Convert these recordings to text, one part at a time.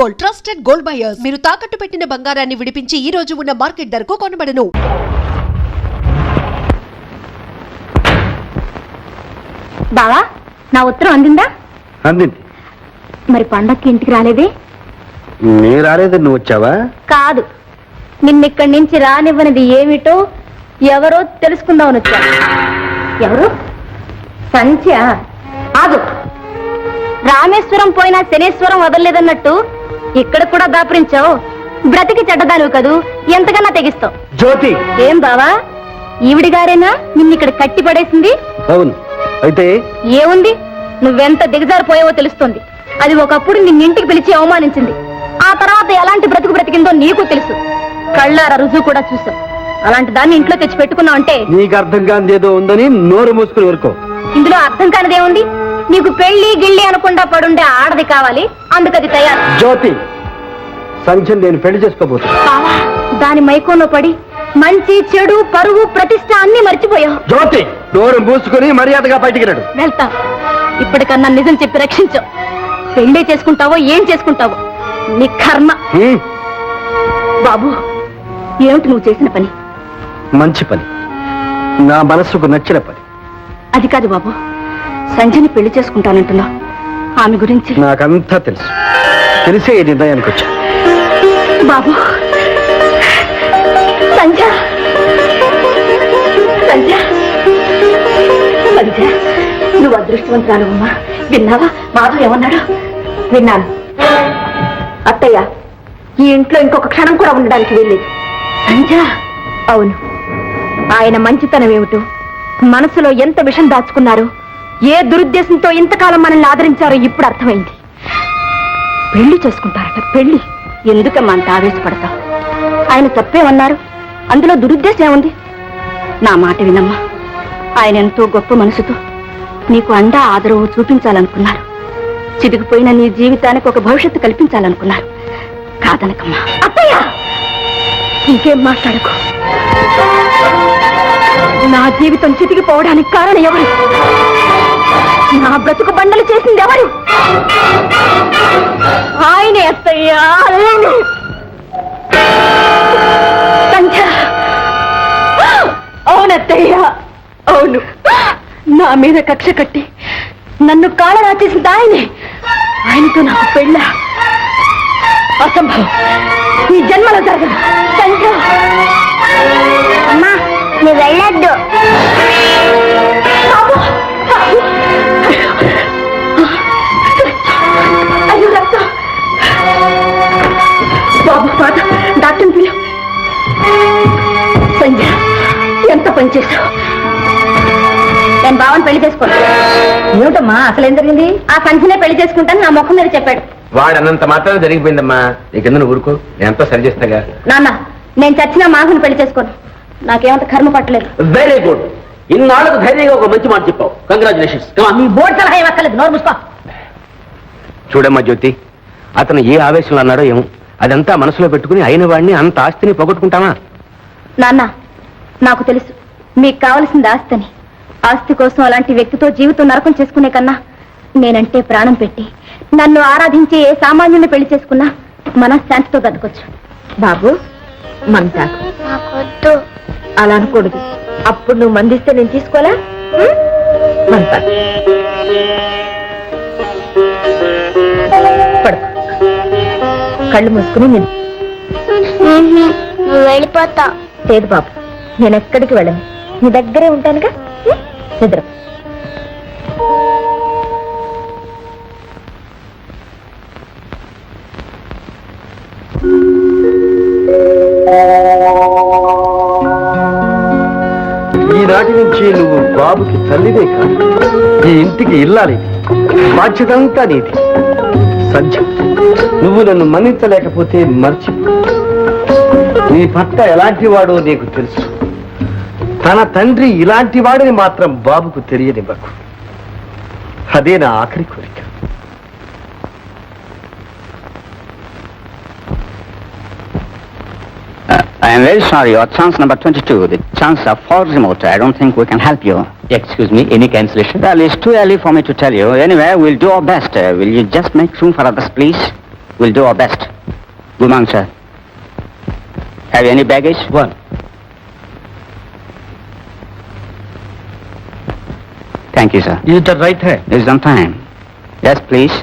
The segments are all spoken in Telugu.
Gold, trusted gold buyers. మీరు తాకట్టు పెట్టిన బంగారాన్ని విడిపించి ఈ రోజు ఉన్న మార్కెట్ ధరకు కొనబడను. బావా, నా ఉత్తరం అందిందా? అందింది. మరి పండక్కి ఇంటికి రాలేదే? నీ రాలేదు, నువ్వు వచ్చావా? కాదు, నిన్నిక్కడి నుంచి రానివ్వనిది ఏమిటో ఎవరో తెలుసుకుందామని వచ్చా. ఎవరు? సంధ్య. ఆగు, రామేశ్వరం పోయినా శనేశ్వరం వదలలేదన్నట్టు ఇక్కడ కూడా దాపురించావు. బ్రతికి చెడ్డదాను కదూ, ఎంతకన్నా తెగిస్తావు. జ్యోతి. ఏం బావా, ఈవిడి గారేనా నిన్నిక్కడ కట్టి పడేసింది? అవును. అయితే ఏముంది, నువ్వెంత దిగజారిపోయావో తెలుస్తుంది. అది ఒకప్పుడు నిన్నింటికి పిలిచి అవమానించింది. ఆ తర్వాత ఎలాంటి బ్రతుకు బ్రతికిందో నీకు తెలుసు. కళ్ళారా రుజువు కూడా చూసావు. అలాంటి దాన్ని ఇంట్లో తెచ్చి పెట్టుకున్నావు అంటే నీకు అర్థం కానిదేదో ఉందని నోరు మూసుకుని ఊరుకో. ఇందులో అర్థం కానిదేముంది? నీకు పెళ్లి గిళ్ళి అనకుండా పడుండే ఆడది కావాలి, అందుకది తయారు. జ్యోతి, సంధ్యను నేను పెళ్లి చేసుకోబోతున్నా. దాని మైకోలో పడి మంచి చెడు పరువు ప్రతిష్ట అన్ని మర్చిపోయావు. జ్యోతి, నోరు మూసుకుని మర్యాదగా బయటికి రాడు. వెళ్తా. ఇప్పటికన్నా నిజం చెప్పి రక్షించు. పెళ్లి చేసుకుంటావో ఏం చేసుకుంటావో నీ కర్మ. బాబు, ఏమిటి నువ్వు చేసిన పని? మంచి పని, నా మనసుకు నచ్చిన పని. అది కాదు బాబు, సంజయ్ని పెళ్లి చేసుకుంటానంటున్నా. ఆమె గురించి నాకంతా తెలుసు. తెలిసే ఈ నిర్ణయానికి వచ్చా. బాబు, సంజ సంజ సంజ, నువ్వు అదృష్టవంతురాలు అమ్మా. విన్నావా మాధవ్ ఏమన్నాడు? విన్నాను. అత్తయ్య, ఈ ఇంట్లో ఇంకొక క్షణం కూడా ఉండడానికి వీల్లేదు. సంజ. అవును, ఆయన మంచితనం ఏమిటో, మనసులో ఎంత విషం దాచుకున్నారో, ఏ దురుద్దేశంతో ఇంతకాలం మనల్ని ఆదరించారో ఇప్పుడు అర్థమైంది. పెళ్లి చేసుకుంటారట. పెళ్లి ఎందుకమ్మా అంత ఆవేశపడతావు? ఆయన తప్పేమన్నారు? అందులో దురుద్దేశం ఏముంది? నా మాట వినమ్మా. ఆయన ఎంతో గొప్ప మనసుతో నీకు అండా ఆదరవు చూపించాలనుకున్నారు. చితికిపోయిన నీ జీవితానికి ఒక భవిష్యత్తు కల్పించాలనుకున్నారు. కాదనకమ్మా. అత్తయ్య, ఇంకేం మాట్లాడకు. నా జీవితం చితికిపోవడానికి కారణం ఎవరు? నా బ్రతుకు బండలు చేసింది ఎవరు? ఆయనే అత్తయ్య. అవునత్తయ్య, అవును. నా మీద కక్ష కట్టి నన్ను కాళరా చేసింది ఆయనే. ఆయనతో నాకు పెళ్ళ అసంభవం. ఈ జన్మలో జరగదు. అమ్మా, నువ్వు వెళ్ళొద్దు. అయ్యో రక్తం. బాబు, పాత డాక్టర్ని పిలు. సంజయ్, ఎంత పనిచేశావు. నేను బావని పెళ్లి చేసుకోను. ఏమిటమ్మా అసలు ఏం జరిగింది? ఆ సంఖ్యనే పెళ్లి చేసుకుంటాను నా ముఖం మీద చెప్పాడు. వాడన్నంత మాత్రం జరిగిపోయిందమ్మా. నీకెందుకు ఊరుకో, నేనంతా సరి చేస్తాగా. నాన్న, నేను చచ్చినా మాధుని పెళ్లి చేసుకోను. నాకేమంత కర్మ పట్టలేదు. Very good. ఇన్నాళ్ళకు ధైర్యంగా ఒక మంచి మాట చెప్పావు. కంగ్రాచులేషన్స్. నీ బోర్డు సలహా ఏమక్కర్లేదు, నోరు మూసుకో. చూడమ్మా జ్యోతి, అతను ఏ ఆవేశంలో అన్నాడో ఏమో, అదంతా మనసులో పెట్టుకుని అయిన వాడిని అంత ఆస్తిని పోగొట్టుకుంటామా? నాన్న, నాకు తెలుసు మీకు కావలసింది ఆస్తిని. ఆస్తి కోసం అలాంటి వ్యక్తితో జీవితం నరకం చేసుకునే కన్నా నేనంటే ప్రాణం పెట్టి నన్ను ఆరాధించే ఏ సామాన్యుని పెళ్లి చేసుకున్నా మనశ్శాంతితో బతకొచ్చు. బాబు, మంతాకు. అలా అనకూడదు. అప్పుడు నువ్వు మందిస్తే నేను తీసుకోలే. మంతాకు. పడుకో, కళ్ళు మూసుకుని నేను వెళ్ళిపోతా. లేదు బాబు, నేను ఎక్కడికి వెళ్ళను. నీ దగ్గరే ఉంటానుగా. నిద్ర. ఈనాటి నుంచి నువ్వు బాబుకి తల్లిదే కాదు, ఈ ఇంటికి ఇల్లాలి. బాధ్యతంతా నీది. సంధ్య, నువ్వు నన్ను మన్నించలేకపోతే మర్చిపో. నీ భర్త ఎలాంటి వాడో నీకు తెలుసు. తన తండ్రి ఇలాంటి వాడిని మాత్రం బాబుకు తెలియనివ్వకు. అదే నా ఆఖరి కోరిక. I am very sorry, your chance number 22, the chance of false remote. I don't think we can help you. Excuse me, any cancellation? Well, it's too early for me to tell you. Anyway, we'll do our best. Will you just make room for others, please? We'll do our best. Good morning, sir. Have you any baggage? One. Thank you, sir. Is it the right hand? There's some time. Yes, please.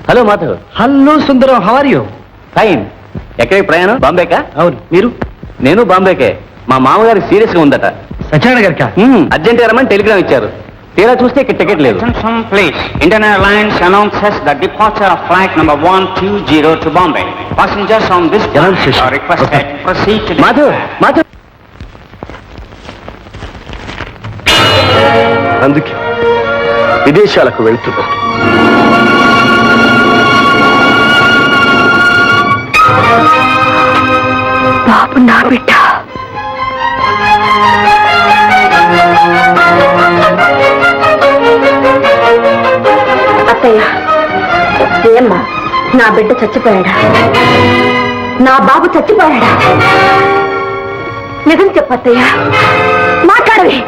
Hello Madhav. Hello Sundaram, how are you? Fine. ఎక్కడికి ప్రయాణం? బాంబేకా? అవును, మీరు? నేను బాంబేకే. మా మామగారు సీరియస్ గా ఉందట. సత్యనారాయణ గారికా? అర్జెంట్ గా రమ్మని టెలిగ్రామ్ ఇచ్చారు. తీరా చూస్తే ఇక్కడ టికెట్ లేదు. Attention, please. Indian Airlines announces the departure of flight number 120 to Bombay. Passengers on this flight Annunciation. are requested Okay. to proceed to the Madhav, Madhav. అందుకే విదేశాలకు వెళ్తున్నాను. బాబు నా బిడ్డ. అత్తయ్య, ఏమ్మా, నా బిడ్డ చచ్చిపోయాడా? నా బాబు చచ్చిపోయాడా? నిజం చెప్పత్తయ్య, మాట్లాడవే.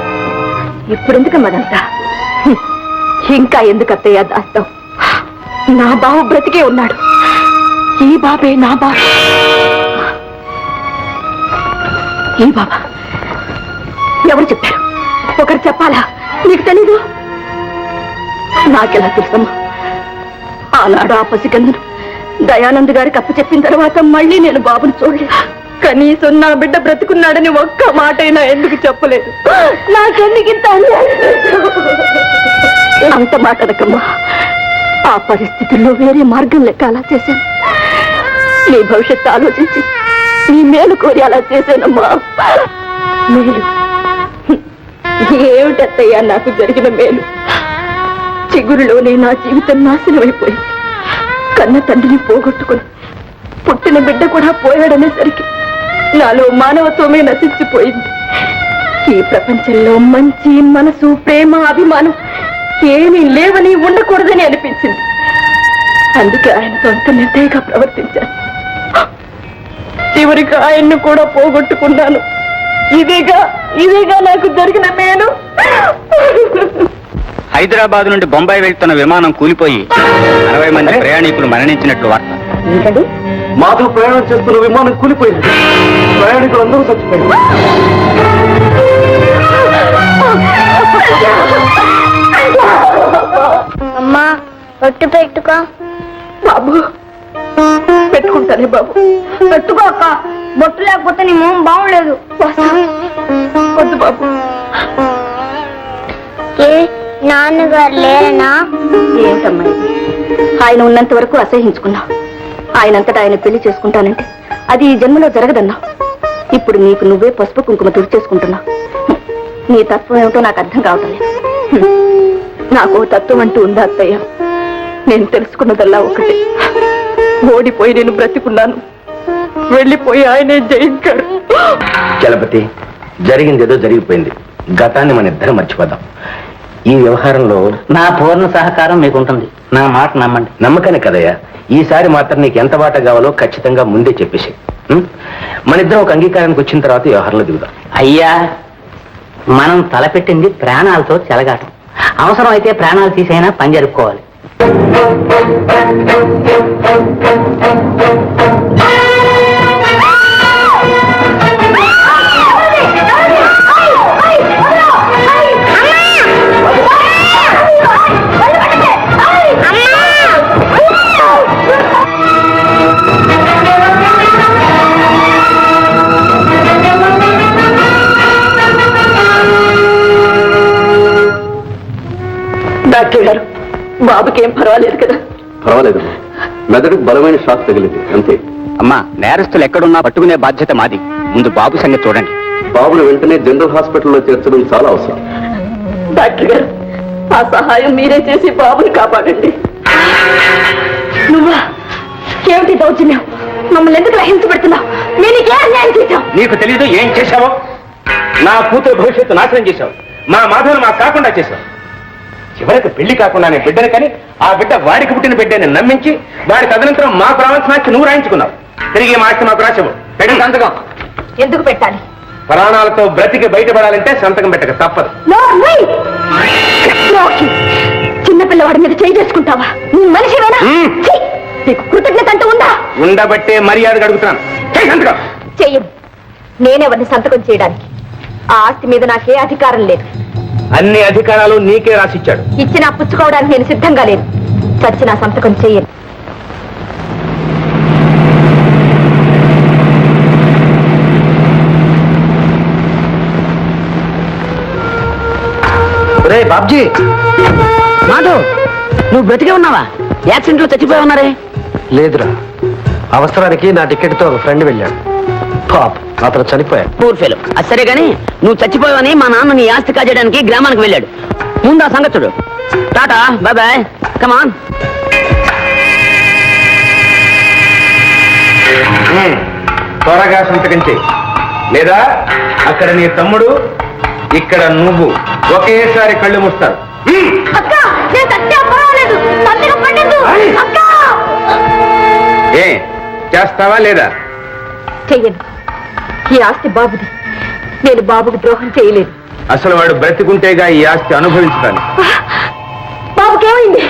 ఇప్పుడెందుకు మదంతా? ఇంకా ఎందుకు అత్తయ్య దాస్తాం? నా బాబు బ్రతికే ఉన్నాడు. ఈ బాబే నా బాబు. ఈ బాబా ఎవరు చెప్పారు? ఒకరు చెప్పాలా? నీకు తెలీదు? నాకెలా తెలుసమ్మా? ఆనాడు ఆ పసికందును దయానంద్ గారికి అప్పు చెప్పిన తర్వాత మళ్ళీ నేను బాబుని చూడలేదు. కనీసం నా బిడ్డ బ్రతుకున్నాడని ఒక్క మాటైనా ఎందుకు చెప్పలేదు? నాకెందుకు ఇంత అన్యాయం? అంత మాట అనకమ్మా. ఆ పరిస్థితుల్లో వేరే మార్గం లెక్క అలా చేశాను. నీ భవిష్యత్తు ఆలోచించి నీ మేలు కోరి అలా చేశానమ్మా. మేలు ఏమిటత్తయ్యా నాకు జరిగిన మేలు? చిగురులోనే నా జీవితం నాశనం అయిపోయింది. కన్న తండ్రిని పోగొట్టుకుని పుట్టిన బిడ్డ కూడా పోయాడనేసరికి నాలో మానవత్వమే నశించిపోయింది. ఈ ప్రపంచంలో మంచి మనసు, ప్రేమ, అభిమానం ఏమీ లేవని ఉండకూడదని అనిపించింది. అందుకే ఆయనతో అంత నిర్దయగా ప్రవర్తించాను. చివరికి ఆయన్ను కూడా పోగొట్టుకున్నాను. ఇదేగా నాకు జరిగిన మేలు. హైదరాబాద్ నుండి బొంబాయి వెళ్తున్న విమానం కూలిపోయి 60 మంది ప్రయాణికులు మరణించినట్లు వార్త. ఏంటండి? మాధవ్ ప్రయాణం చేస్తున్న విమానం కూలిపోయింది. ప్రయాణికులు అందరూ చచ్చిపోయారు. అమ్మా, ఒట్టు పెట్టుకో. బాబు, పెట్టుకుంటానే బాబు. పెట్టుకో అక్క. బొట్టు లేకపోతే నీ మొహం బాగుండలేదు. వద్దు బాబు. నాన్నగారు లేరనా? ఏంటమ్మా ఇది? ఆయన ఉన్నంత వరకు అసహించుకున్నా. ఆయనంతటా ఆయన పెళ్లి చేసుకుంటానంటే అది ఈ జన్మలో జరగదన్నా. ఇప్పుడు నీకు నువ్వే పసుపు కుంకుమ తుడిచేసుకుంటున్నా. నీ తత్వం ఏమిటో నాకు అర్థం కావటం లేదు. నాకు తత్వం అంటూ ఉందా అత్తయ్య? నేను తెలుసుకున్నదల్లా ఒకటి. ఓడిపోయి నేను బ్రతికున్నాను, వెళ్ళిపోయి ఆయనే జయించాడు. చలపతి, జరిగిందేదో జరిగిపోయింది. గతాన్ని మన ఇద్దరం మర్చిపోదాం. ఈ వ్యవహారంలో నా పూర్ణ సహకారం మీకుంటుంది. నా మాట నమ్మండి. నమ్మకానే కదయ్యా. ఈసారి మాత్రం నీకు ఎంత వాట కావాలో ఖచ్చితంగా ముందే చెప్పేసి మన ఇద్దరం ఒక అంగీకారానికి వచ్చిన తర్వాత వ్యవహారంలో దిగుదాం. అయ్యా, మనం తలపెట్టింది ప్రాణాలతో చెలగాటం. అవసరం అయితే ప్రాణాలు తీసైనా పని జరుపుకోవాలి. డాక్టర్ గారు, బాబుకి ఏం పర్వాలేదు కదా? పర్వాలేదు, మెదడుకు బలమైన షాక్ తగిలింది అంతే. అమ్మా, నేరస్తులు ఎక్కడున్నా పట్టుకునే బాధ్యత మాది. ముందు బాబు సంగతి చూడండి. బాబును వెంటనే జనరల్ హాస్పిటల్లో చేర్చడం చాలా అవసరం. డాక్టర్ గారు, ఆ సహాయం మీరే చేసి బాబుని కాపాడండి. నువ్వా? ఏమిటి దౌర్జన్యం? మమ్మల్ని ఎందుకు హింసపెడుతున్నావు? నేనే అన్యాయం చేశావు? నీకు తెలీదు ఏం చేశావో? నా కూతురు భవిష్యత్తు నాశనం చేశావు. మా మాధవను మాకు కాకుండా చేశావు. చివరికి పెళ్లి కాకుండానే బిడ్డను కానీ ఆ బిడ్డ వాడికి పుట్టిన బిడ్డని నమ్మించి వాడి తదనంతరం మాకు రావాల్సిన ఆస్తి నువ్వు రాయించుకున్నావు. తిరిగి మా ఆస్తి మాకు రాసావు. పెట్టిన సంతకం. ఎందుకు పెట్టాలి? ప్రాణాలతో బ్రతికి బయటపడాలంటే సంతకం పెట్టక తప్పదు. చిన్నపిల్లవాడి మీద చేయి చేసుకుంటావా? నీ మనిషివేనా? మ్మ్. ఛీ! ఉండబట్టే మర్యాదగా అడుగుతున్నాను. చెయ్యి సంతకం. చెయ్యను. నేనెవరిని సంతకం చేయడానికి? ఆ ఆస్తి మీద నాకే అధికారం లేదు. అన్ని అధికారాలు నీకే రాసిచ్చాడు. ఇచ్చినా పుచ్చుకోవడానికి నేను సిద్ధంగా లేను. చచ్చిన సంతకం చెయ్యను. రే బాబ్జీ, మాధవ్, నువ్వు బ్రతికే ఉన్నావా? యాక్సిడెంట్ లో చచ్చిపోయి ఉన్నారే? లేదురా, అవసరానికి నా టికెట్తో ఒక ఫ్రెండ్ వెళ్ళాడు. పాప అతను చనిపోయాడు. Poor fellow. అది సరే గాని నువ్వు చచ్చిపోయావని మా నాన్న నీ ఆస్తి కాజేయడానికి గ్రామానికి వెళ్ళాడు. ముందు ఆ సంగతి చూడు. టాటా, బాయ్ బాయ్, కమాన్. త్వరగా సంతకం చెయ్యి, లేదా అక్కడ నీ తమ్ముడు, ఇక్కడ నువ్వు ఒకేసారి కళ్ళు మూస్తారు. అక్క, నేను చచ్చా పర్వాలేదు. సంతకం పెట్టొద్దు. అక్క! ఏ చేస్తావా లేదా? చెయ్యను. ఈ ఆస్తి బాబుది. నేను బాబుకి ద్రోహం చేయలేదు. అసలు వాడు బ్రతికుంటేగా ఈ ఆస్తి అనుభవించాలి. బాబుకేమైంది?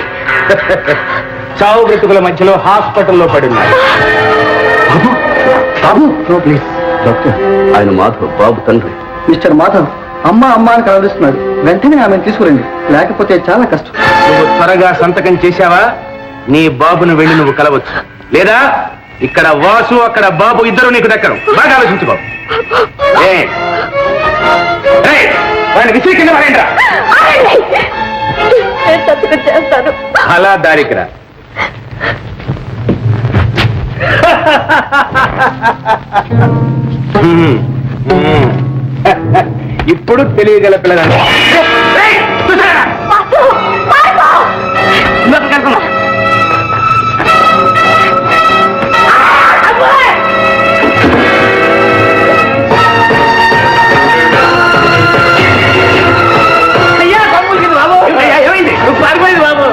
చావు బ్రతుకుల మధ్యలో హాస్పిటల్లో పడున్నాడు. బాబు, బాబు ప్లీజ్. డాక్టర్, ఆయన మాధవ్, బాబు తండ్రి. మిస్టర్ మాధవ్, అమ్మ అమ్మ అని కలవరిస్తున్నాడు. వెంటనే ఆమెను తీసుకురండి, లేకపోతే చాలా కష్టం. నువ్వు త్వరగా సంతకం చేశావా నీ బాబును వెళ్ళి నువ్వు కలవచ్చు, లేదా ఇక్కడ వాసు అక్కడ బాబు ఇద్దరు నీకు దక్కరు. బాగా ఆలోచించుకో. వాడిని విసిరి కింద పడేయండిరా. నేను సంతకం చేస్తాను. అలా దారికిరా. ఇప్పుడు తెలియగల పిల్లలు ఏమైంది? నువ్వు పారిపోయింది బాబు.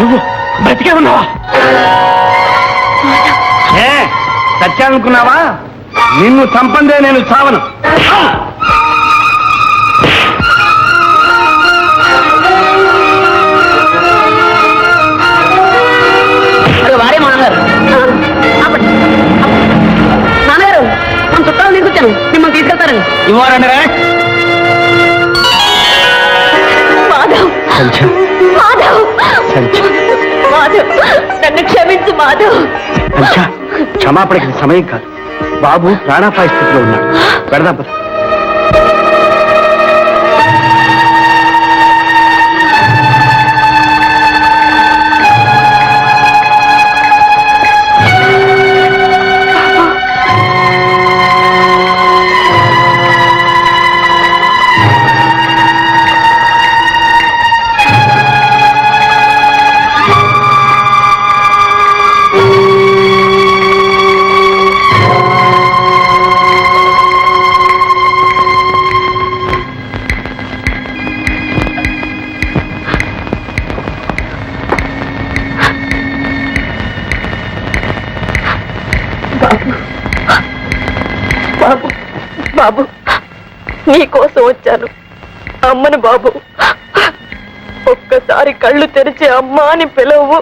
నువ్వు బ్రతికే ఉన్నావా? చచ్చానుకున్నావా? నిన్ను చంపందే నేను చావను. వారే మా నాన్నగారు. నాన్నగారు, మన చుట్టాలు తీసుకొచ్చాను, మిమ్మల్ని తీసుకెళ్తారని. ఇవ్వరండి రా. మాధవ్, మాధవ్, మాధవ్, నన్ను క్షమించు మాధవ్. క్షమాపణకి సమయం కాదు. బాబు ప్రాణాపాయ స్థితిలో ఉన్నాడు. పెడదాం పద. బాబు నీకోసం వచ్చాను. అమ్మను బాబు, ఒక్కసారి కళ్ళు తెరిచి అమ్మా అని పిలువు.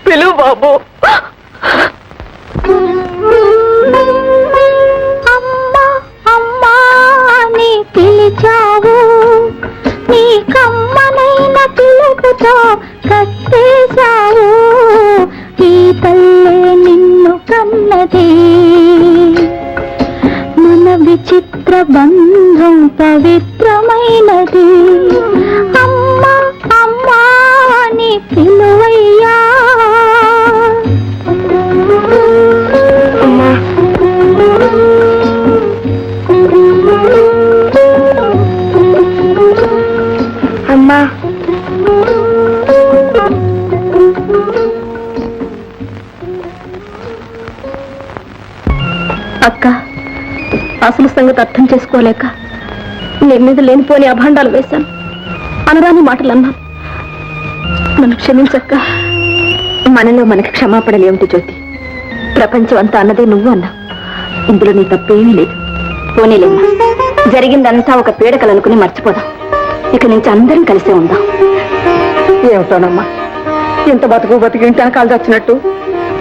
పిలువు బాబు. అమ్మా అమ్మా నీ పిలిచావు, నీ కమ్మనైన పిలుపుతో కట్టేశావు. ఈ తల్లే నిన్ను కన్నది, మన విచిత్ర బంధం పవిత్రమైనది. అమ్మా అమ్మా నీ పిలువయ్యా. అమ్మా అక్క, అసలు సంగతి అర్థం చేసుకోలేక నీ మీద లేనిపోని అభాండాలు వేశాను, అనరాని మాటలు అన్నాను. నన్ను క్షమించక్క. మనలో మనకి క్షమాపణలు ఏమిటి జ్యోతి? ప్రపంచం అంతా అన్నదే నువ్వు అన్నా. ఇందులో నీ తప్పేమీ లేదు. పోనీలేమ్మా, జరిగిందంతా ఒక పీడకలనుకుని మర్చిపోదాం. ఇక నుంచి అందరం కలిసే ఉందాం. ఏమిటోనమ్మా, ఇంత బతికి ఇంటి వెనకాల వచ్చినట్టు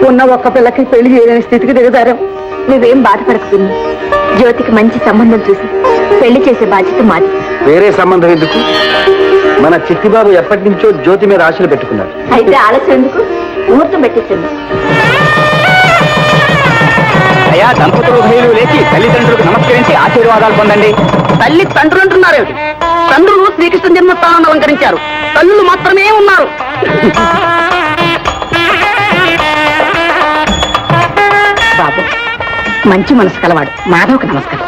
ఉన్న ఒక్క పిల్లకి పెళ్లి చేయలేని స్థితికి దిగజారాం. నువ్వేం బాధపడకపోయింది. జ్యోతికి మంచి సంబంధం చూసి పెళ్లి చేసే బాధ్యత మాది. వేరే సంబంధం ఎందుకు? మన చిట్టిబాబు ఎప్పటి నుంచో జ్యోతి మీద ఆశలు పెట్టుకున్నాడు. అయితే ఆలస్యం ఎందుకు? ముహూర్తం పెట్టించండి. అయ్యా, దంపతులు ఉభయులు లేచి తల్లిదండ్రులకు నమస్కరించి ఆశీర్వాదాలు పొందండి. తల్లి తండ్రులు అంటున్నారు. తండ్రులు శ్రీకృష్ణ జన్మస్థానాన్ని అలంకరించారు, తల్లులు మాత్రమే ఉన్నారు. బాబు మంచి మనసు కలవాడు. మాధవ్కి నమస్కారం.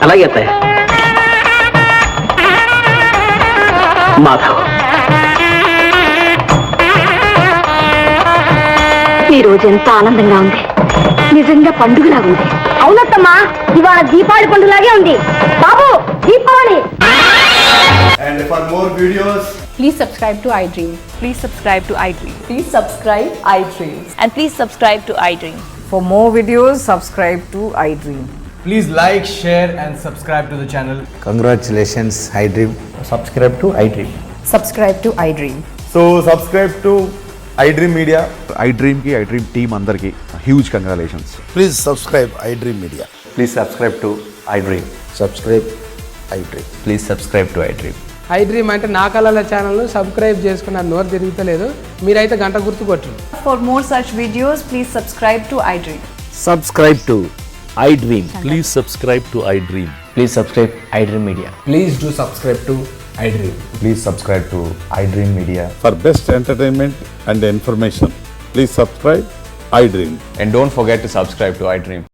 అలాగే అత్తయ్య. మాధవ్, ఈ రోజు ఎంత ఆనందంగా ఉంది. నిజంగా పండుగలా ఉంది. అవునత్తమ్మా, ఇవాళ దీపావళి పండుగలాగే ఉంది. బాబు, Deepavali. And for more videos, Please subscribe to iDream. Please subscribe to iDream. Please subscribe iDream. And please subscribe to iDream. For more videos, subscribe to iDream. please like, share and subscribe to the channel. Congratulations, iDream. subscribe to iDream. Subscribe to iDream. So subscribe to iDream Media. iDream ki iDream team andarki huge congratulations. Please subscribe iDream Media. Please subscribe to iDream. Subscribe iDream. Please subscribe to iDream. iDream అంటే నా కళల ఛానల్ సబ్స్క్రైబ్ చేసుకున్న నోరు తిరుగుతలేదు. మీరైతే గంట గుర్తు కొట్టండి. For more such videos, please subscribe to iDream. Subscribe to iDream. Please subscribe to iDream. Please subscribe iDream Media. Please do subscribe to iDream. Please subscribe to iDream Media. For best entertainment and information, please subscribe iDream. And don't forget to subscribe to iDream.